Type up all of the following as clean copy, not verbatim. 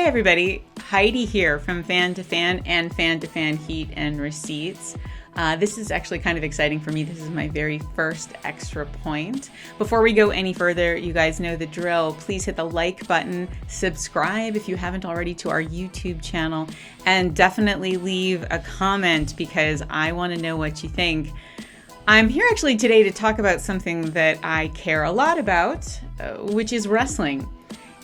everybody, Heidi here from Fan2Fan and Fan2Fan Heat and Receipts. This is actually kind of exciting for me. This is my very first Extra Point. Before we go any further, you guys know the drill. Please hit the like button, subscribe if you haven't already to our YouTube channel, and definitely leave a comment because I want to know what you think. I'm here actually today to talk about something that I care a lot about, which is wrestling.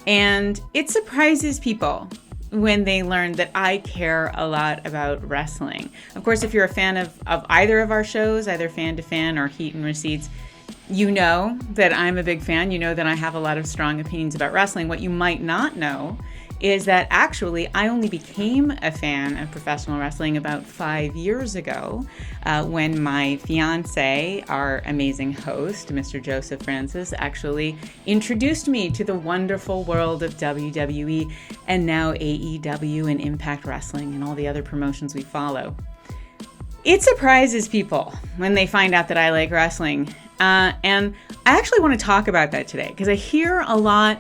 And it surprises people when they learn that I care a lot about wrestling. Of course, if you're a fan of either of our shows, either Fan2Fan or Heat and Receipts, you know that I'm a big fan. You know that I have a lot of strong opinions about wrestling. What you might not know is that actually I only became a fan of professional wrestling about 5 years ago when my fiance, our amazing host, Mr. Joseph Francis, actually introduced me to the wonderful world of WWE and now AEW and Impact Wrestling and all the other promotions we follow. It surprises people when they find out that I like wrestling. And I actually want to talk about that today because I hear a lot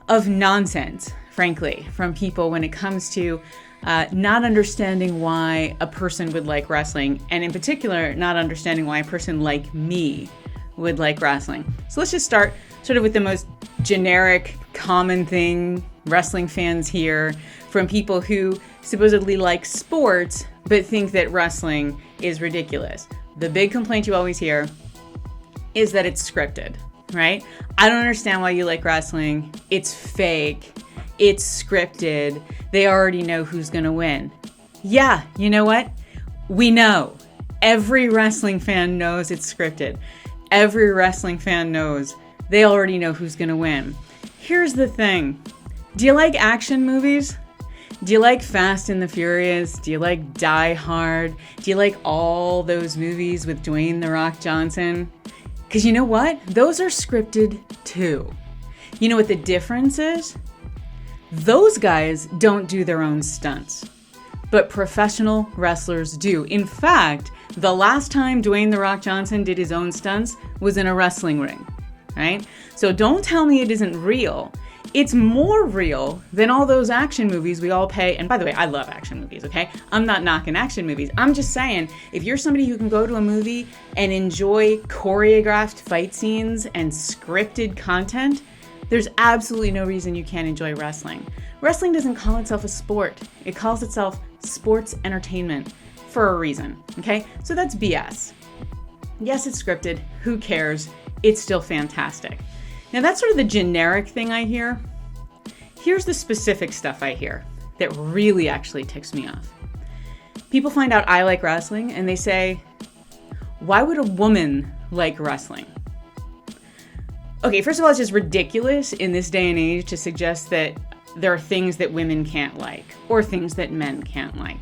of nonsense, frankly, from people when it comes to not understanding why a person would like wrestling, and in particular, not understanding why a person like me would like wrestling. So let's just start sort of with the most generic, common thing wrestling fans hear from people who supposedly like sports, but think that wrestling is ridiculous. The big complaint you always hear is that it's scripted, right? I don't understand why you like wrestling. It's fake. It's scripted. They already know who's going to win. Yeah, you know what? We know. Every wrestling fan knows it's scripted. Every wrestling fan knows they already know who's going to win. Here's the thing. Do you like action movies? Do you like Fast and the Furious? Do you like Die Hard? Do you like all those movies with Dwayne "The Rock" Johnson? Because you know what? Those are scripted too. You know what the difference is? Those guys don't do their own stunts, but professional wrestlers do. In fact, the last time Dwayne "The Rock" Johnson did his own stunts was in a wrestling ring, right? So don't tell me it isn't real. It's more real than all those action movies we all pay. And by the way, I love action movies, okay? I'm not knocking action movies. I'm just saying, if you're somebody who can go to a movie and enjoy choreographed fight scenes and scripted content, there's absolutely no reason you can't enjoy wrestling. Wrestling doesn't call itself a sport. It calls itself sports entertainment for a reason, okay? So that's BS. Yes, it's scripted. Who cares? It's still fantastic. Now that's sort of the generic thing I hear. Here's the specific stuff I hear that really actually ticks me off. People find out I like wrestling and they say, why would a woman like wrestling? Okay, first of all, it's just ridiculous in this day and age to suggest that there are things that women can't like or things that men can't like.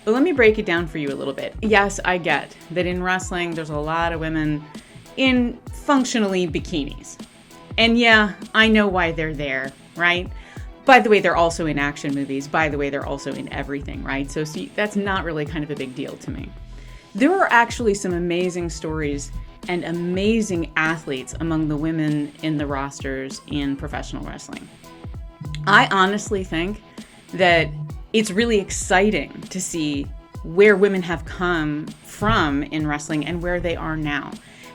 But let me break it down for you a little bit. Yes, I get that in wrestling, there's a lot of women in functionally bikinis. And yeah, I know why they're there, right? By the way, they're also in action movies. By the way, they're also in everything, right? So see, that's not really kind of a big deal to me. There are actually some amazing stories and amazing athletes among the women in the rosters in professional wrestling. I honestly think that it's really exciting to see where women have come from in wrestling and where they are now,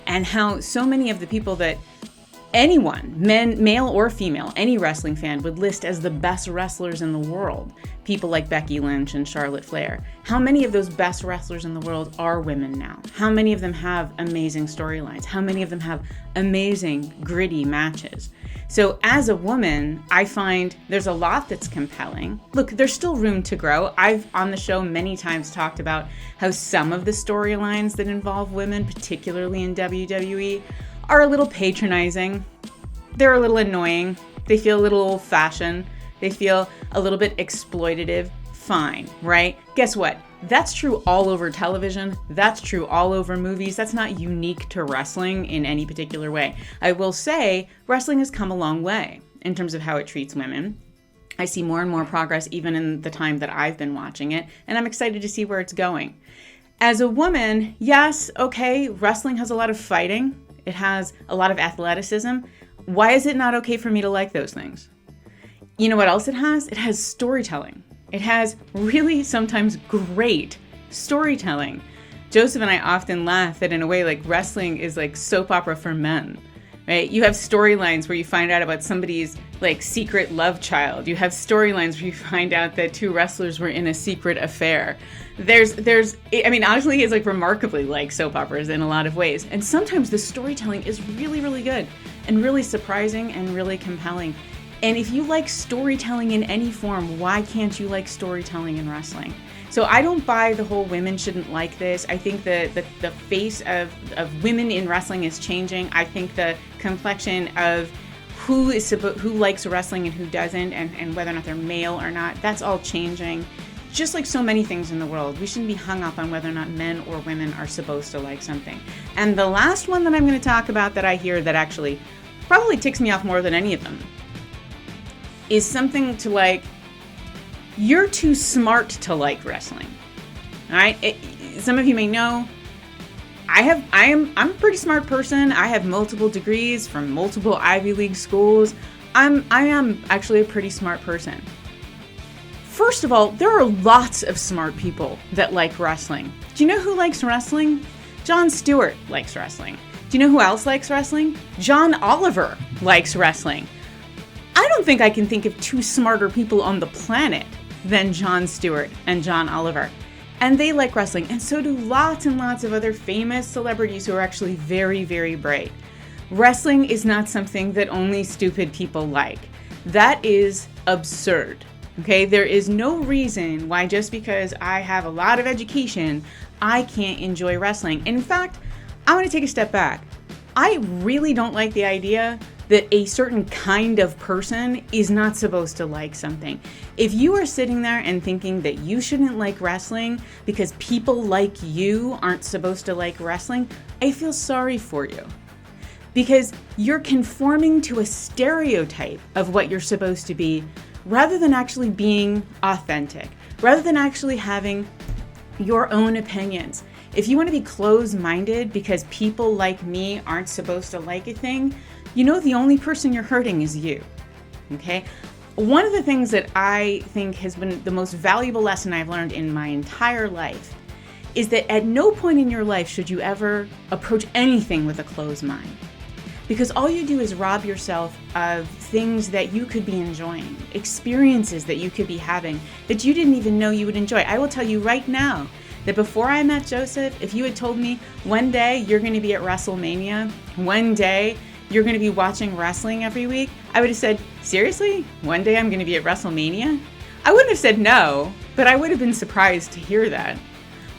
and how so many of the people that anyone, men, male or female, any wrestling fan would list as the best wrestlers in the world. People like Becky Lynch and Charlotte Flair. How many of those best wrestlers in the world are women now? How many of them have amazing storylines? How many of them have amazing, gritty matches? So as a woman, I find there's a lot that's compelling. Look, there's still room to grow. I've on the show many times talked about how some of the storylines that involve women, particularly in WWE, are a little patronizing. They're a little annoying. They feel a little old-fashioned. They feel a little bit exploitative. Fine, right? Guess what? That's true all over television. That's true all over movies. That's not unique to wrestling in any particular way. I will say wrestling has come a long way in terms of how it treats women. I see more and more progress even in the time that I've been watching it, and I'm excited to see where it's going. As a woman, yes, okay, wrestling has a lot of fighting. It has a lot of athleticism. Why is it not okay for me to like those things? You know what else it has? It has storytelling. It has really sometimes great storytelling. Joseph and I often laugh that in a way, like, wrestling is like soap opera for men, right? You have storylines where you find out about somebody's like secret love child. You have storylines where you find out that two wrestlers were in a secret affair. I mean, honestly, it's like remarkably like soap operas in a lot of ways. And sometimes the storytelling is really, really good and really surprising and really compelling. And if you like storytelling in any form, why can't you like storytelling in wrestling? So I don't buy the whole women shouldn't like this. I think the face of women in wrestling is changing. I think the complexion of who likes wrestling and who doesn't, and whether or not they're male or not, that's all changing. Just like so many things in the world, we shouldn't be hung up on whether or not men or women are supposed to like something. And the last one that I'm going to talk about that I hear that actually probably ticks me off more than any of them is something to like, you're too smart to like wrestling. All right. Some of you may know I'm a pretty smart person. I have multiple degrees from multiple Ivy League schools. I am actually a pretty smart person. First of all, there are lots of smart people that like wrestling. Do you know who likes wrestling? Jon Stewart likes wrestling. Do you know who else likes wrestling? John Oliver likes wrestling. I don't think I can think of two smarter people on the planet than Jon Stewart and John Oliver. And they like wrestling. And so do lots and lots of other famous celebrities who are actually very, very bright. Wrestling is not something that only stupid people like. That is absurd. Okay? There is no reason why just because I have a lot of education, I can't enjoy wrestling. In fact, I want to take a step back. I really don't like the idea that a certain kind of person is not supposed to like something. If you are sitting there and thinking that you shouldn't like wrestling because people like you aren't supposed to like wrestling, I feel sorry for you. Because you're conforming to a stereotype of what you're supposed to be rather than actually being authentic, rather than actually having your own opinions. If you want to be closed-minded because people like me aren't supposed to like a thing, you know the only person you're hurting is you, okay? One of the things that I think has been the most valuable lesson I've learned in my entire life is that at no point in your life should you ever approach anything with a closed mind. Because all you do is rob yourself of things that you could be enjoying, experiences that you could be having that you didn't even know you would enjoy. I will tell you right now that before I met Joseph, if you had told me one day you're going to be at WrestleMania, one day you're going to be watching wrestling every week, I would have said, seriously? One day I'm going to be at WrestleMania? I wouldn't have said no, but I would have been surprised to hear that.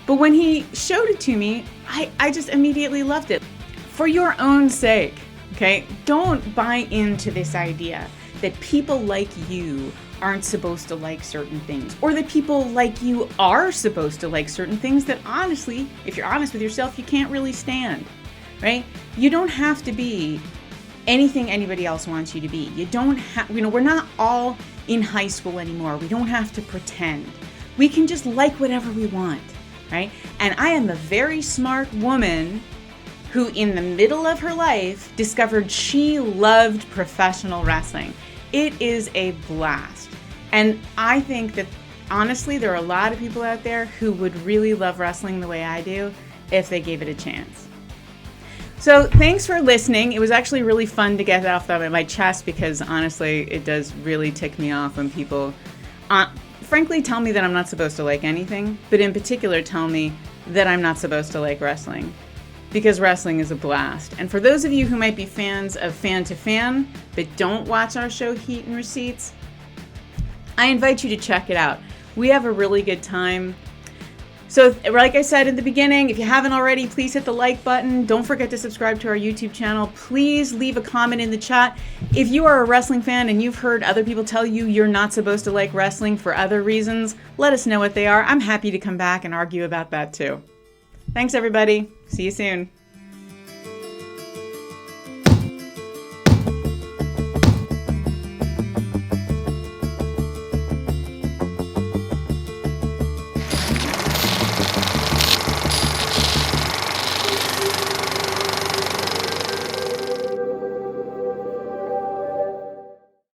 But when he showed it to me, I just immediately loved it. For your own sake, okay, don't buy into this idea that people like you aren't supposed to like certain things, or that people like you are supposed to like certain things that honestly, if you're honest with yourself, you can't really stand, right? You don't have to be anything anybody else wants you to be. You don't have, we're not all in high school anymore. We don't have to pretend. We can just like whatever we want, right? And I am a very smart woman who in the middle of her life discovered she loved professional wrestling. It is a blast. And I think that honestly, there are a lot of people out there who would really love wrestling the way I do if they gave it a chance. So thanks for listening. It was actually really fun to get that off my chest because honestly, it does really tick me off when people frankly tell me that I'm not supposed to like anything, but in particular tell me that I'm not supposed to like wrestling. Because wrestling is a blast. And for those of you who might be fans of Fan2Fan, but don't watch our show Heat and Receipts, I invite you to check it out. We have a really good time. So like I said in the beginning, if you haven't already, please hit the like button. Don't forget to subscribe to our YouTube channel. Please leave a comment in the chat. If you are a wrestling fan and you've heard other people tell you you're not supposed to like wrestling for other reasons, let us know what they are. I'm happy to come back and argue about that too. Thanks, everybody. See you soon.